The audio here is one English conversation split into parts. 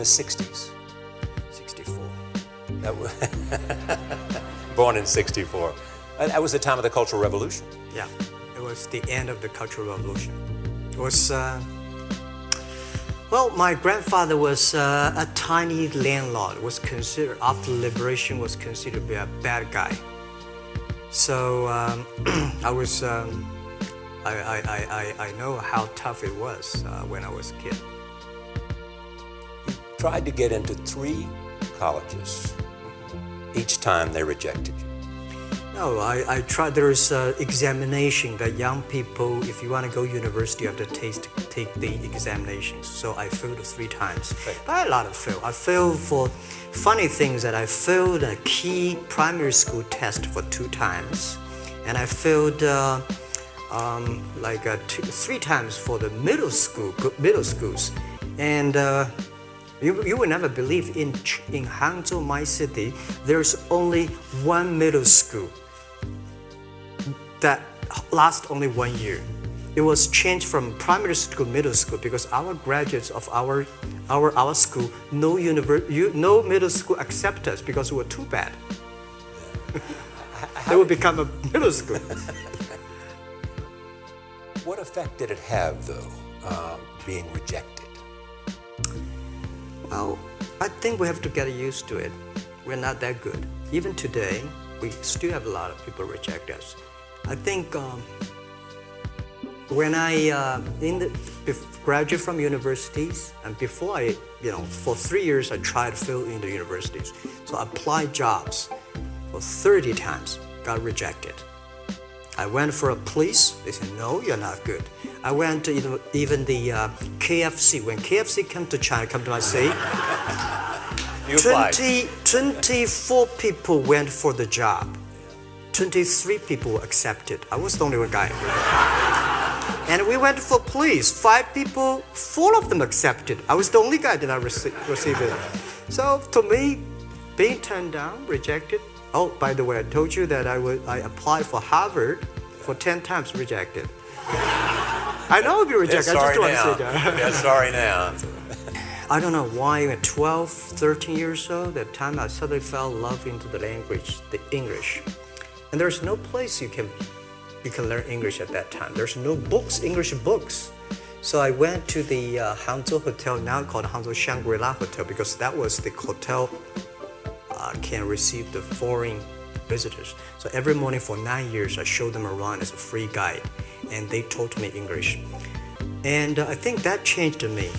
the 60s? 64. That was born in 64. That was the time of the Cultural Revolution. Yeah, it was the end of the Cultural Revolution. It was, well, my grandfather was a tiny landlord, was considered, after liberation, was considered to be a bad guy. So I was, I know how tough it was when I was a kid. You tried to get into 3 colleges. Each time they rejected you. No, I tried. There is an examination that young people, if you want to go to university, you have to take the examinations. So I failed 3 times. Right. But I had a lot of fail. I failed for funny things that I failed a key primary school test for 2 times. And I failed 3 times for the middle schools. And you will never believe in Hangzhou, my city, there's only 1 middle school that lasts only 1 year. It was changed from primary school to middle school because our graduates of our school, no middle school accept us because we were too bad. They would become a middle school. What effect did it have, though, being rejected? Well, I think we have to get used to it. We're not that good. Even today, we still have a lot of people reject us. I think when I graduate from universities, and before for 3 years I tried to fill in the universities. So I applied jobs for 30 times, got rejected. I went for a police, they said, no, you're not good. I went to even the KFC. When KFC came to China, come to my city, 24 people went for the job. 23 people were accepted. I was the only one guy. And we went for police. 5 people, 4 of them accepted. I was the only guy that I received it. So to me, being turned down, rejected. Oh, by the way, I told you that I applied for Harvard for 10 times, rejected. I know I'll be rejected. I just don't want to say that. Yeah, sorry now. I don't know why at 12, 13 years old, that time I suddenly fell in love into the language, the English. And there's no place you can learn English at that time. There's no books, English books. So I went to the Hangzhou Hotel, now called Hangzhou Shangri-La Hotel, because that was the hotel can receive the foreign visitors. So every morning for 9 years, I showed them around as a free guide, and they taught me English. And I think that changed me.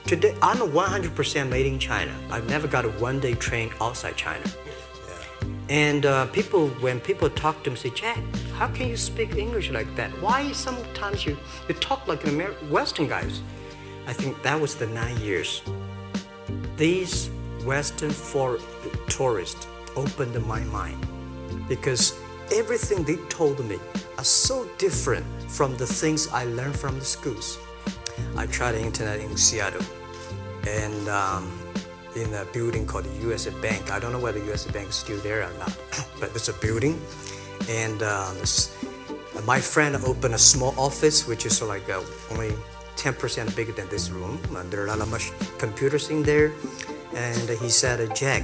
Today, I'm 100% made in China. I've never got a one-day train outside China. And when people talk to me, say, Jack, how can you speak English like that? Why sometimes you talk like Western guys? I think that was the 9 years. These Western tourists opened my mind because everything they told me are so different from the things I learned from the schools. I tried the internet in Seattle and in a building called the U.S. Bank. I don't know whether the U.S. Bank is still there or not, but it's a building. And my friend opened a small office, which is like only 10% bigger than this room. And there are a lot of computers in there. And he said, Jack,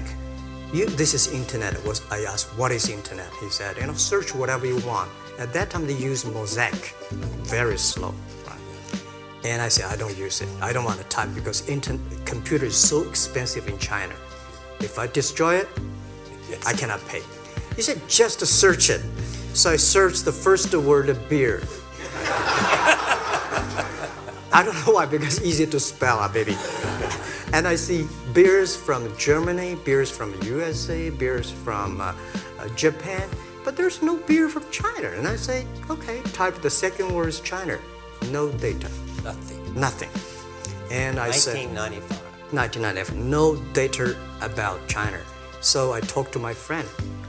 this is internet. I asked, what is internet? He said, search whatever you want. At that time, they used Mosaic, very slow. And I said, I don't use it. I don't want to type because computer is so expensive in China. If I destroy it, I cannot pay. He said, just search it. So I searched the first word, beer. I don't know why, because it's easy to spell, baby. And I see beers from Germany, beers from USA, beers from Japan, but there's no beer from China. And I say, okay, type the second word is China. No data. Nothing. And I said, 1995, no data about China. So I talked to my friend,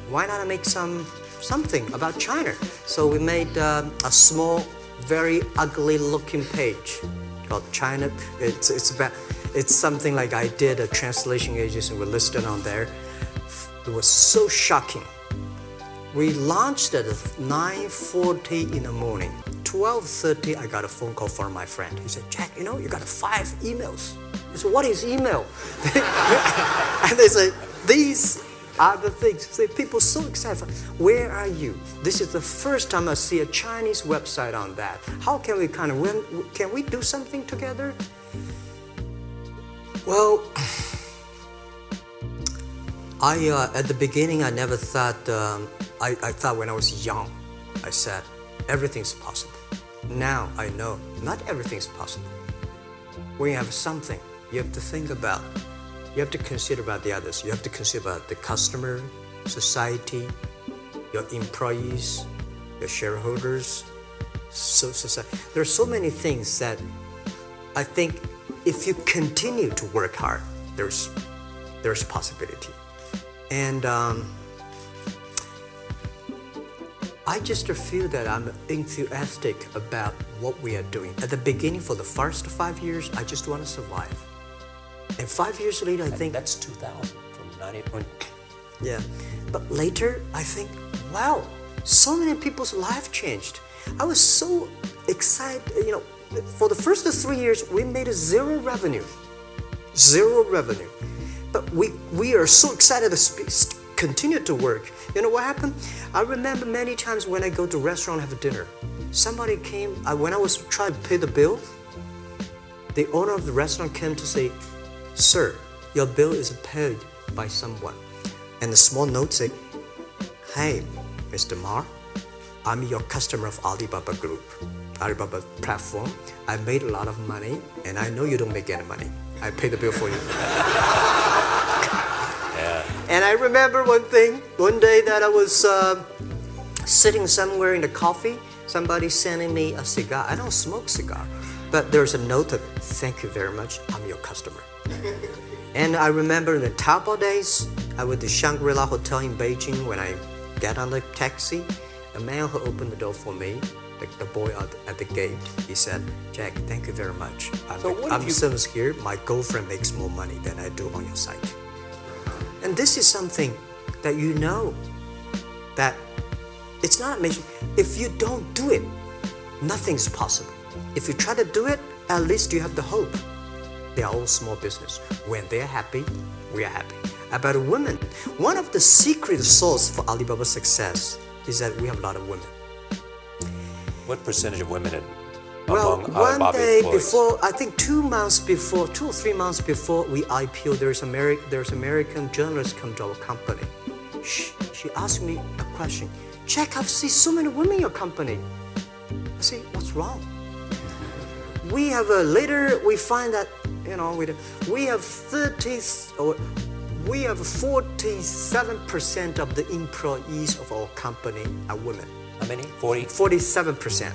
why not make something about China? So we made a small, very ugly looking page called China. It's something like I did a translation agency, we listed on there. It was so shocking. We launched at 9:40 in the morning. 12:30, I got a phone call from my friend. He said, Jack, you got 5 emails. said, what is email? And they say, these are the things. So people so excited. Where are you? This is the first time I see a Chinese website on that. How can we can we do something together? Well, at the beginning, I never thought, I thought when I was young, I said, everything's possible. Now I know not everything's possible. When you have something, you have to think about, you have to consider about the others. You have to consider about the customer, society, your employees, your shareholders, society. There are so many things that I think if you continue to work hard, there's possibility. And I just feel that I'm enthusiastic about what we are doing. At the beginning, for the first 5 years, I just want to survive. And 5 years later, I think... That's 2000, from 98. Yeah. But later, I think, wow, so many people's life changed. I was so excited, for the first 3 years, we made zero revenue. Zero revenue. But we are so excited to continue to work. You know what happened? I remember many times when I go to a restaurant and have dinner, somebody came, when I was trying to pay the bill, the owner of the restaurant came to say, sir, your bill is paid by someone. And the small note said, hey, Mr. Ma, I'm your customer of Alibaba Group, Alibaba platform. I made a lot of money, and I know you don't make any money. I pay the bill for you. And I remember one day that I was sitting somewhere in the coffee, somebody sending me a cigar. I don't smoke cigar, but there's a note that, thank you very much, I'm your customer. And I remember in the Taobao days, I went to Shangri-La Hotel in Beijing. When I get on the taxi, a man who opened the door for me, the boy at the gate, he said, Jack, thank you very much. I'm so scared, my girlfriend makes more money than I do on your site. And this is something that you know, that it's not amazing. If you don't do it, nothing's possible. If you try to do it, at least you have the hope. They are all small business. When they're happy, we are happy. About women, one of the secret sauce for Alibaba's success is that we have a lot of women. What percentage of women Well, among one Alibaba day employees? before, I think 2 or 3 months before we IPO, there's American journalist come to our company. She asked me a question. Jack, I've seen so many women in your company. I say, what's wrong? We have later we find that we have 47% of the employees of our company are women. How many? 40? 47%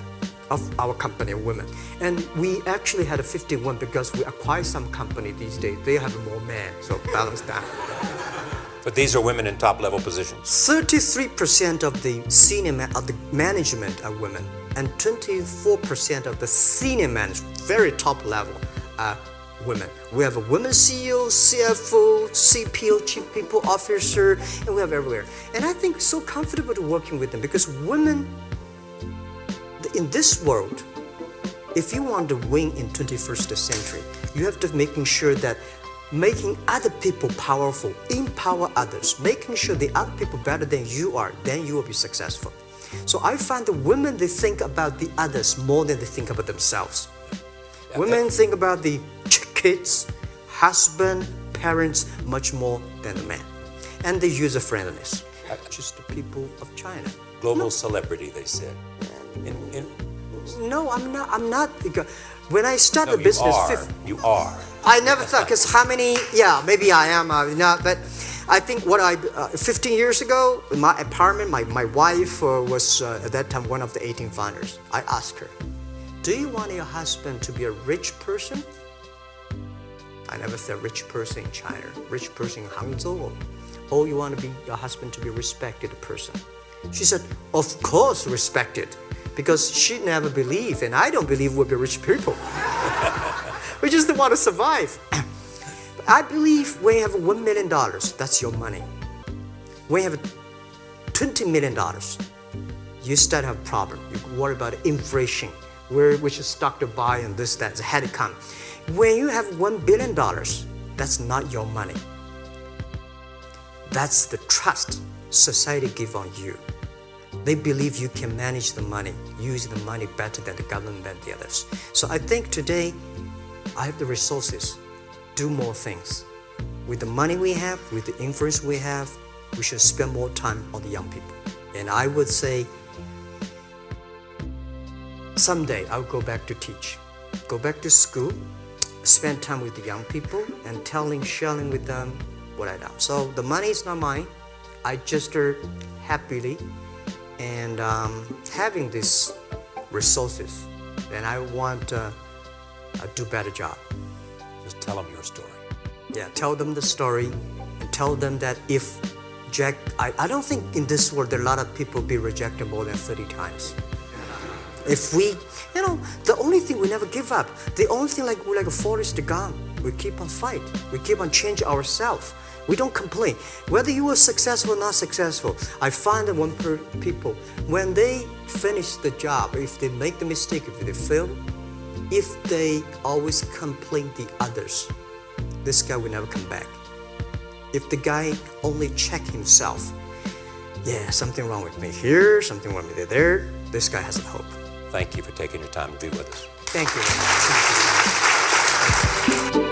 of our company are women. And we actually had a 51 because we acquired some company these days. They have more men, so balance that. But these are women in top-level positions. 33% of the management are women, and 24% of the senior management, very top level, are women. We have a women CEO, CFO, CPO, Chief People Officer, and we have everywhere. And I think so comfortable to working with them because women, in this world, if you want to win in 21st century, you have to making sure that making other people powerful, empower others, making sure the other people better than you are, then you will be successful. So I find the women, they think about the others more than they think about themselves. Yeah, women think about the kids, husband, parents much more than the men. And the user-friendliness. Just the people of China. Global celebrity, they said. No, I'm not. When I started the business... You are. I never thought, because how many... Yeah, maybe I am. But I think 15 years ago, in my apartment, my wife was at that time one of the 18 founders. I asked her, do you want your husband to be a rich person? I never said rich person in China, rich person in Hangzhou, or you want your husband to be a respected person. She said, of course respected, because she never believed, and I don't believe we'll be rich people. We just want to survive. I believe when you have $1 million, that's your money. When you have $20 million, you start to have a problem. You worry about inflation, which is stock to buy and this, that, had to come. When you have $1 billion, that's not your money. That's the trust society give on you. They believe you can manage the money, use the money better than the government and the others. So I think today, I have the resources, do more things. With the money we have, with the influence we have, we should spend more time on the young people. And I would say, someday I'll go back to teach, go back to school, spend time with the young people and sharing with them what I done. So the money is not mine. I just happily and having these resources, and I want to do better job. Just tell them your story. Yeah, tell them the story and tell them that if I don't think in this world there are a lot of people be rejected more than 30 times. If we, the only thing we never give up, the only thing we're like a forest gone. We keep on fight. We keep on change ourselves. We don't complain. Whether you were successful or not successful, I find that people, when they finish the job, if they make the mistake, if they fail, if they always complain the others, this guy will never come back. If the guy only check himself, yeah, something wrong with me here, something wrong with me there, this guy has a hope. Thank you for taking your time to be with us. Thank you.